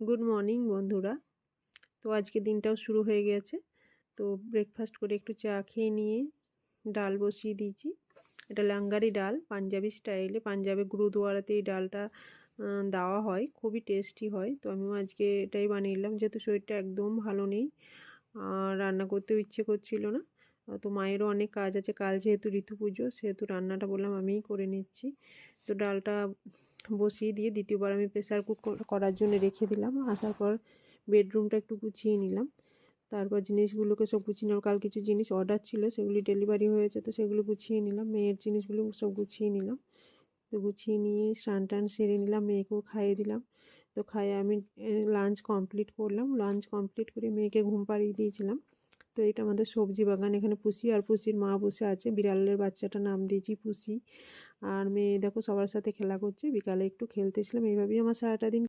Good morning বন্ধুরা। তো আজকে দিনটাও শুরু হয়ে গেছে। তো ব্রেকফাস্ট করে একটু চা খেয়ে নিয়ে ডাল বসিয়ে দিয়েছি। এটা লাঙ্গারি ডাল, পাঞ্জাবি স্টাইলে। পাঞ্জাবে গুরুদুয়ারাতে এই ডালটা দেওয়া হয়, খুবই টেস্টি হয়। তো আমিও আজকে এটাই বানিয়ে নিলাম, যেহেতু শরীরটা একদম ভালো নেই আর রান্না করতেও ইচ্ছে করছিল না। তো মায়েরও অনেক কাজ আছে, কাল যেহেতু ঋতু পুজো, সেহেতু রান্নাটা বললাম আমিই করে নিচ্ছি। তো ডালটা বসিয়ে দিয়ে দ্বিতীয়বার আমি প্রেসার কুক করার জন্য রেখে দিলাম। আসার পর বেডরুমটা একটু গুছিয়ে নিলাম, তারপর জিনিসগুলোকে সব গুছিয়ে নিলাম। কাল কিছু জিনিস অর্ডার ছিল, সেগুলি ডেলিভারি হয়েছে, তো সেগুলো গুছিয়ে নিলাম। মেয়ের জিনিসগুলো সব গুছিয়ে নিলাম। তো গুছিয়ে নিয়ে স্নান টান সেরে নিলাম, মেয়েকেও খাইয়ে দিলাম। তো খাইয়ে আমি লাঞ্চ কমপ্লিট করলাম। লাঞ্চ কমপ্লিট করে মেয়েকে ঘুম পাড়িয়ে দিয়েছিলাম। তো এটা আমাদের সবজি বাগান, এখানে পুষি আর পুষির মা বসে আছে। বিড়ালের বাচ্চাটা নাম দিয়েছি পুষি। আর মেয়ে দেখো সবার সাথে খেলা করছে, বিকালে একটু খেলতেছিলাম। এইভাবেই আমার সারাটা দিন